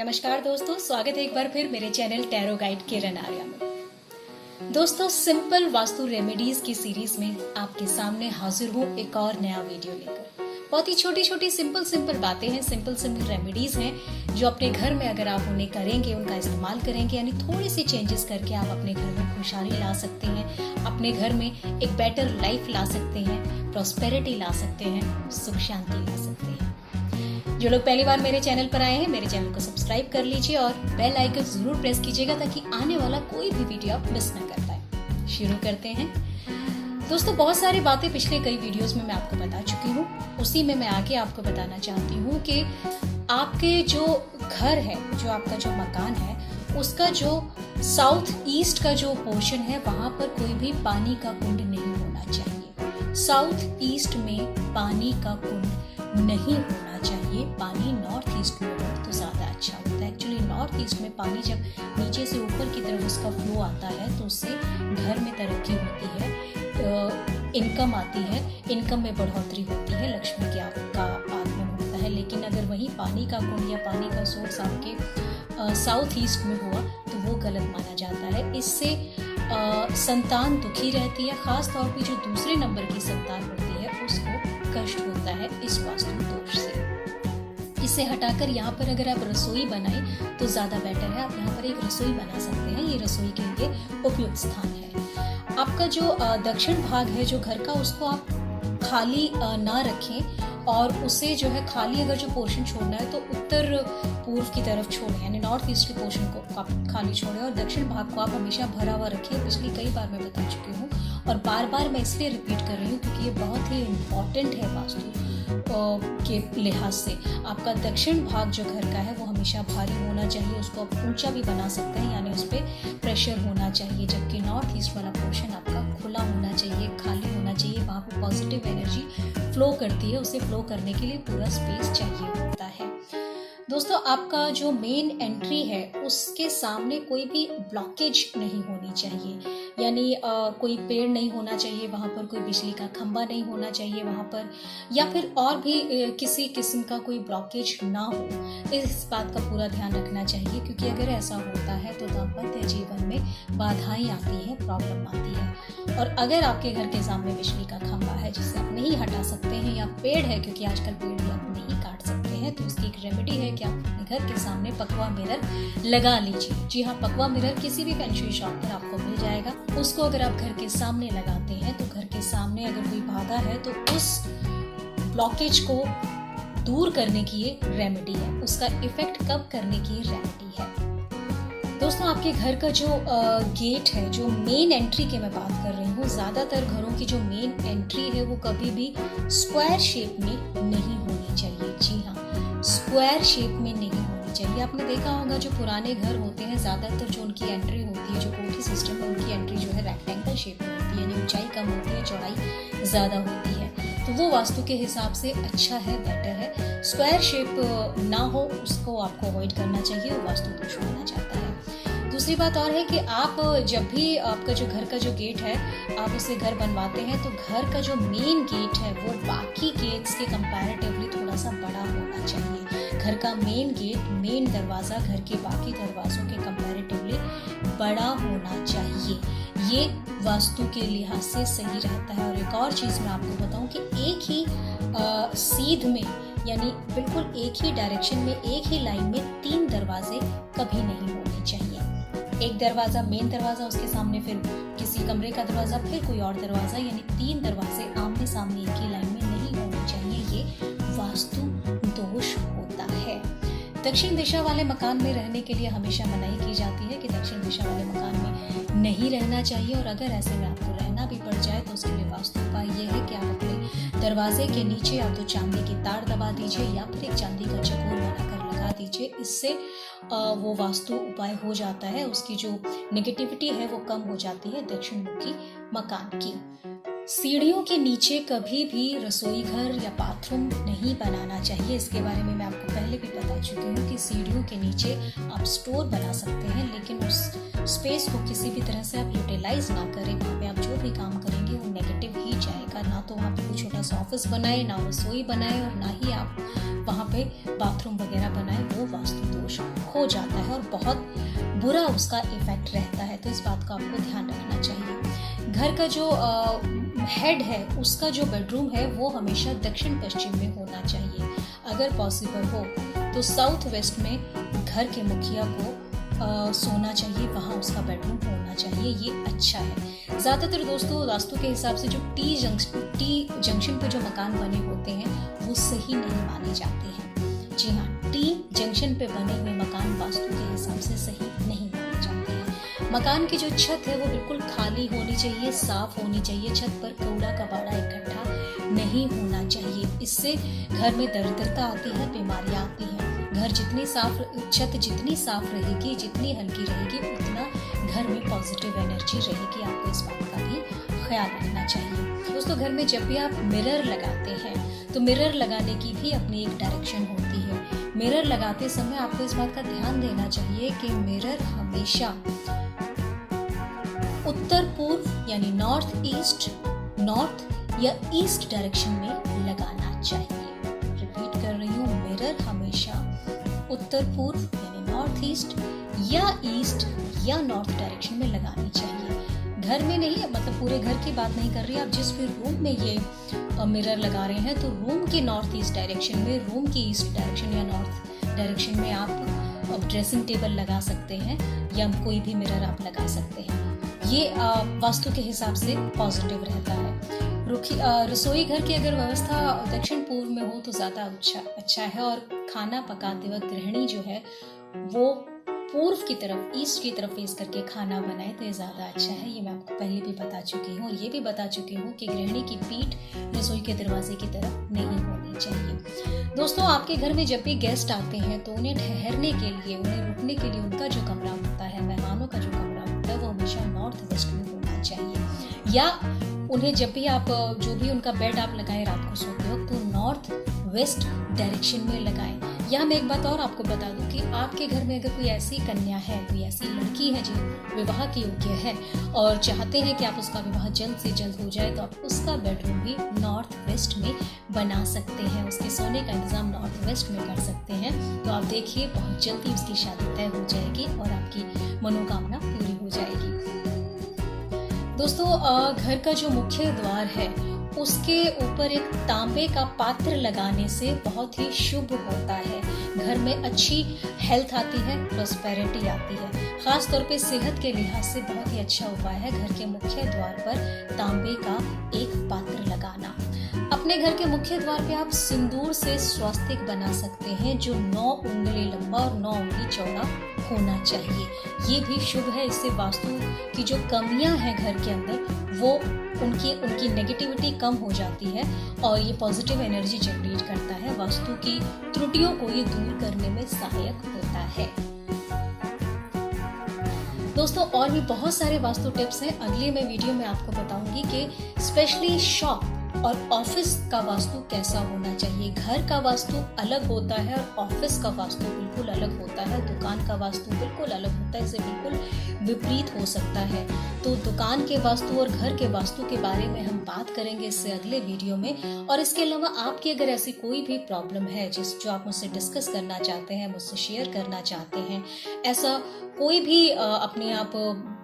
नमस्कार दोस्तों, स्वागत है एक बार फिर मेरे चैनल टैरो गाइड किरण आर्या में। दोस्तों, सिंपल वास्तु रेमेडीज की सीरीज में आपके सामने हाजिर हूँ एक और नया वीडियो लेकर। बहुत ही छोटी छोटी सिंपल बातें हैं, सिंपल रेमेडीज हैं जो अपने घर में अगर आप उन्हें करेंगे, उनका इस्तेमाल करेंगे, यानी थोड़ी सी चेंजेस करके आप अपने घर में खुशहाली ला सकते हैं, अपने घर में एक बेटर लाइफ ला सकते हैं, प्रॉस्पेरिटी ला सकते हैं, सुख शांति ला सकते हैं। जो लोग पहली बार मेरे चैनल पर आए हैं, मेरे चैनल को सब्सक्राइब कर लीजिए और बेल आइकन जरूर प्रेस कीजिएगा ताकि आने वाला कोई भी वीडियो आप मिस ना कर पाए। शुरू करते हैं। दोस्तों, बहुत सारी बातें पिछले कई वीडियोस में मैं आपको बता चुकी हूँ। उसी में मैं आगे आपको बताना चाहती हूँ कि आपके जो घर है, जो आपका जो मकान है, उसका जो साउथ ईस्ट का जो पोर्शन है, वहां पर कोई भी पानी का कुंड नहीं होना चाहिए। साउथ ईस्ट में पानी का कुंड नहीं होना चाहिए। पानी नॉर्थ ईस्ट में हो तो ज़्यादा अच्छा होता है। एक्चुअली नॉर्थ ईस्ट में पानी जब नीचे से ऊपर की तरफ उसका फ्लो आता है तो उससे घर में तरक्की होती है, इनकम आती है, इनकम में बढ़ोतरी होती है, लक्ष्मी के का आगमन होता है। लेकिन अगर वही पानी का कुंड या पानी का सोर्स आपके साउथ ईस्ट में हुआ तो वो गलत माना जाता है। इससे संतान दुखी रहती है, खास तौर पे जो दूसरे नंबर की संतान होती है उसको कष्ट होता है इस वास्तु दोष से। इसे हटाकर यहाँ पर अगर आप रसोई बनाएं तो ज्यादा बेटर है। आप यहाँ पर एक रसोई बना सकते हैं, ये रसोई के लिए उपयुक्त स्थान है। आपका जो दक्षिण भाग है जो घर का, उसको आप खाली ना रखें और उसे जो है खाली, अगर जो पोर्शन छोड़ना है तो उत्तर पूर्व की तरफ छोड़ें, यानी नॉर्थ ईस्ट के पोर्शन को आप खाली छोड़ें और दक्षिण भाग को आप हमेशा भरा हुआ रखिए। पिछली कई बार मैं बता चुकी हूँ और बार बार मैं इसलिए रिपीट कर रही हूँ क्योंकि ये बहुत ही इम्पॉर्टेंट है वास्तु के लिहाज से। आपका दक्षिण भाग जो घर का है वो हमेशा भारी होना चाहिए, उसको आप ऊंचा भी बना सकते हैं, यानी उस पर प्रेशर होना चाहिए। जबकि नॉर्थ ईस्ट वाला पोर्शन आपका खुला होना चाहिए, खाली होना चाहिए। वहाँ पर पॉजिटिव एनर्जी फ्लो करती है, उसे फ्लो करने के लिए पूरा स्पेस चाहिए होता है। दोस्तों, आपका जो मेन एंट्री है उसके सामने कोई भी ब्लॉकेज नहीं होनी चाहिए, यानी कोई पेड़ नहीं होना चाहिए वहाँ पर, कोई बिजली का खंभा नहीं होना चाहिए वहाँ पर, या फिर और भी किसी किस्म का कोई ब्लॉकेज ना हो। इस बात का पूरा ध्यान रखना चाहिए क्योंकि अगर ऐसा होता है तो दाम्पत्य जीवन में बाधाएं आती हैं, प्रॉब्लम आती है। और अगर आपके घर के सामने बिजली का खंभा है जिसे आप नहीं हटा सकते हैं, या पेड़ है, क्योंकि आजकल पेड़ भी आप नहीं काट सकते हैं, तो इसकी एक रेमेडी है कि आप अपने घर के सामने पकवा मिरर लगा लीजिए। जी हाँ, पकवा मिरर किसी भी फैंग शुई शॉप पर आपको मिल जाएगा। उसको अगर आप घर के सामने लगाते हैं तो घर के सामने अगर कोई बाधा है तो उस ब्लॉकेज को दूर करने की ये रेमेडी है, उसका इफेक्ट कम करने की रेमेडी है। दोस्तों, आपके घर का जो गेट है, जो मेन एंट्री की मैं बात कर रही हूँ, ज्यादातर घरों की जो मेन एंट्री है वो कभी भी स्क्वायर शेप में नहीं होनी चाहिए। जी हाँ, स्क्वायर शेप में नहीं होनी चाहिए। आपने देखा होगा जो पुराने घर होते हैं, ज्यादातर जो उनकी एंट्री होती है, जो कोठी सिस्टम है, उनकी एंट्री जो है रेक्टेंगल शेप में होती है, यानी ऊंचाई कम होती है, चौड़ाई ज्यादा होती है। तो वो वास्तु के हिसाब से अच्छा है, बेटर है। स्क्वायर शेप ना हो उसको आपको अवॉइड करना चाहिए, वो वास्तु दोष माना जाता है। दूसरी बात और है कि आप जब भी आपका जो घर का जो गेट है आप उसे घर बनवाते हैं तो घर का जो मेन गेट है वो बाकी गेट्स के कंपैरेटिवली थोड़ा सा बड़ा होना चाहिए। घर का मेन गेट, मेन दरवाजा घर के बाकी दरवाजों के कंपैरेटिवली बड़ा होना चाहिए। ये वास्तु के लिहाज से सही रहता है। और एक और चीज़ मैं आपको बताऊं कि एक ही सीध में, यानी बिल्कुल एक ही डायरेक्शन में, एक ही लाइन में 3 दरवाजे कभी नहीं होने चाहिए। एक दरवाजा, मेन दरवाजा, उसके सामने फिर किसी कमरे का दरवाजा, फिर कोई और दरवाजा, यानी 3 दरवाजे आमने सामने एक ही लाइन में नहीं होने चाहिए। ये वास्तु दोष होता है। दक्षिण दिशा वाले मकान में रहने के लिए हमेशा मनाही की जाती है कि दक्षिण दिशा वाले मकान में नहीं रहना चाहिए। और अगर ऐसे में आपको रहना भी पड़ जाए तो उसके लिए वास्तु उपाय ये है कि आप अपने दरवाजे के नीचे या तो चांदी की तार दबा दीजिए या फिर एक चांदी का चकोर बनाकर लगा दीजिए। इससे वो वास्तु उपाय हो जाता है, उसकी जो नेगेटिविटी है वो कम हो जाती है दक्षिण मुखी मकान की। सीढ़ियों के नीचे कभी भी रसोई घर या बाथरूम नहीं बनाना चाहिए। इसके बारे में मैं आपको पहले भी बता चुकी हूँ कि सीढ़ियों के नीचे आप स्टोर बना सकते हैं, लेकिन उस स्पेस को किसी भी तरह से आप यूटिलाइज ना करें। वहाँ पे आप जो भी काम करेंगे वो नेगेटिव ही जाएगा। ना तो वहाँ पे कोई छोटा सा ऑफिस बनाए, ना रसोई बनाए, और ना ही आप वहाँ पे बाथरूम वगैरह बनाए। वो वास्तु दोष हो जाता है और बहुत बुरा उसका इफेक्ट रहता है। तो इस बात का आपको ध्यान रखना चाहिए। घर का जो हेड है उसका जो बेडरूम है वो हमेशा दक्षिण पश्चिम में होना चाहिए। अगर पॉसिबल हो तो साउथ वेस्ट में घर के मुखिया को सोना चाहिए, वहाँ उसका बेडरूम होना चाहिए। ये अच्छा है। ज़्यादातर दोस्तों वास्तु के हिसाब से जो टी जंक्शन पे जो मकान बने होते हैं वो सही नहीं माने जाते हैं। जी हाँ, टी जंक्शन पे बने हुए मकान वास्तु के हिसाब से सही नहीं माने जाते हैं। मकान की जो छत है वो बिल्कुल खाली होनी चाहिए, साफ होनी चाहिए। छत पर कूड़ा कबाड़ा इकट्ठा नहीं होना चाहिए। इससे घर में दरिद्रता आती है, बीमारियां आती हैं। घर जितनी साफ, छत जितनी साफ रहेगी, जितनी हल्की रहेगी, उतना घर में पॉजिटिव एनर्जी रहेगी। आपको इस बात का भी ख्याल रखना चाहिए। दोस्तों, घर में जब भी आप मिरर लगाते हैं तो मिरर लगाने की भी अपनी एक डायरेक्शन होती है। मिरर लगाते समय आपको इस बात का ध्यान देना चाहिए कि मिरर हमेशा उत्तर पूर्व यानी नॉर्थ ईस्ट, नॉर्थ या ईस्ट डायरेक्शन में लगाना चाहिए। रिपीट कर रही हूँ, मिरर हमेशा उत्तर पूर्व यानी नॉर्थ ईस्ट या ईस्ट या नॉर्थ डायरेक्शन में लगानी चाहिए। घर में नहीं, मतलब पूरे घर की बात नहीं कर रही, आप जिस भी रूम में ये मिरर लगा रहे हैं तो रूम के नॉर्थ ईस्ट डायरेक्शन में, रूम की ईस्ट डायरेक्शन या नॉर्थ डायरेक्शन में आप ड्रेसिंग टेबल लगा सकते हैं या कोई भी मिरर आप लगा सकते हैं। ये वास्तु के हिसाब से पॉजिटिव रहता है। रसोई घर की अगर व्यवस्था दक्षिण पूर्व में हो तो ज़्यादा अच्छा है। और खाना पकाते वक्त गृहिणी जो है वो पूर्व की तरफ, ईस्ट की तरफ फेस करके खाना बनाए तो ये ज़्यादा अच्छा है। ये मैं आपको पहले भी बता चुकी हूँ। और ये भी बता चुकी हूँ कि गृहिणी की पीठ रसोई के दरवाजे की तरफ नहीं होनी चाहिए। दोस्तों, आपके घर में जब भी गेस्ट आते हैं तो उन्हें ठहरने के लिए, उन्हें रुकने के लिए उनका जो कमरा होता है, मेहमानों का जो कमरा होता है, वो हमेशा नॉर्थ वेस्ट में होना चाहिए। या उन्हें जब भी आप, जो भी उनका बेड आप लगाएं रात को सोते हो, तो नॉर्थ वेस्ट डायरेक्शन में लगाएं। या मैं एक बात और आपको बता दूं कि आपके घर में अगर कोई ऐसी कन्या है, कोई ऐसी लड़की है जो विवाह की योग्य है और चाहते हैं कि आप उसका विवाह जल्द से जल्द हो जाए, तो आप उसका बेडरूम भी नॉर्थ वेस्ट में बना सकते हैं। उसके सोने का इंतजाम नॉर्थ वेस्ट में कर सकते हैं। तो आप देखिए, बहुत जल्दी उसकी शादी तय हो जाएगी और आपकी मनोकामना पूरी हो जाएगी। दोस्तों, घर का जो मुख्य द्वार है उसके ऊपर एक तांबे का पात्र लगाने से बहुत ही शुभ होता है। घर में अच्छी हेल्थ आती है, प्रॉस्पेरिटी आती है। खास तौर पे सेहत के लिहाज से बहुत ही अच्छा उपाय है घर के मुख्य द्वार पर तांबे का एक पात्र लगाना। अपने घर के मुख्य द्वार पे आप सिंदूर से स्वास्तिक बना सकते हैं जो 9 उंगली लंबा और 9 उंगली चौड़ा होना चाहिए। ये भी शुभ है। इससे वास्तु की जो कमियां हैं घर के अंदर, वो उनकी नेगेटिविटी कम हो जाती है और ये पॉजिटिव एनर्जी जनरेट करता है। वास्तु की त्रुटियों को ये दूर करने में सहायक होता है। दोस्तों, और भी बहुत सारे वास्तु टिप्स हैं। अगली मैं वीडियो में आपको बताऊंगी कि स्पेशली शॉप और ऑफिस का वास्तु कैसा होना चाहिए। घर का वास्तु अलग होता है और ऑफिस का वास्तु बिल्कुल अलग होता है। दुकान का वास्तु बिल्कुल अलग होता है, इसे बिल्कुल विपरीत हो सकता है। तो दुकान के वास्तु और घर के वास्तु के बारे में हम बात करेंगे इससे अगले वीडियो में। और इसके अलावा आपकी अगर ऐसी कोई भी प्रॉब्लम है जो आप मुझसे डिस्कस करना चाहते हैं, मुझसे शेयर करना चाहते हैं, ऐसा कोई भी अपने आप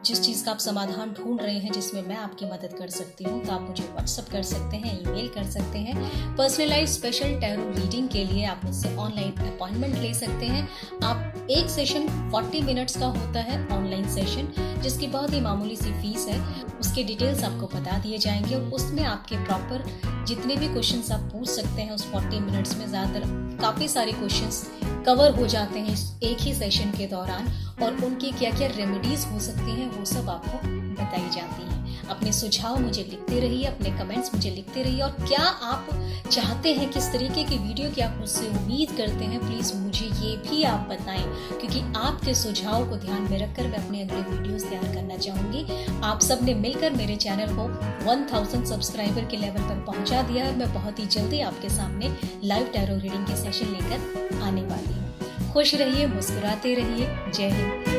जिस चीज़ का आप समाधान ढूंढ रहे हैं जिसमें मैं आपकी मदद कर सकती हूँ, तो आप मुझे व्हाट्सअप कर सकते हैं, ईमेल कर सकते हैं। पर्सनलाइज स्पेशल टैरो रीडिंग के लिए आप मुझसे ऑनलाइन अपॉइंटमेंट ले सकते हैं। आप एक सेशन 40 मिनट्स का होता है, ऑनलाइन सेशन, जिसकी बहुत ही मामूली सी फीस है। उसके डिटेल्स आपको बता दिए जाएंगे और उसमें आपके प्रॉपर जितने भी क्वेश्चंस आप पूछ सकते हैं उस 40 मिनट्स में ज़्यादातर काफ़ी सारे क्वेश्चंस कवर हो जाते हैं एक ही सेशन के दौरान, और उनकी क्या क्या रेमेडीज हो सकती हैं वो सब आपको बताई जाती हैं। अपने सुझाव मुझे लिखते रहिए, अपने कमेंट्स मुझे लिखते रहिए, और क्या आप चाहते हैं, किस तरीके की वीडियो की आप मुझसे उम्मीद करते हैं, प्लीज मुझे ये भी आप बताएं, क्योंकि आपके सुझाव को ध्यान में रखकर मैं अपने अगले वीडियोस तैयार करना चाहूंगी। आप सबने मिलकर मेरे चैनल को 1000 सब्सक्राइबर के लेवल पर पहुंचा दिया है। मैं बहुत ही जल्दी आपके सामने लाइव टैरो रीडिंग के सेशन लेकर आने वाली हूँ। खुश रहिए, मुस्कुराते रहिए। जय हिंद।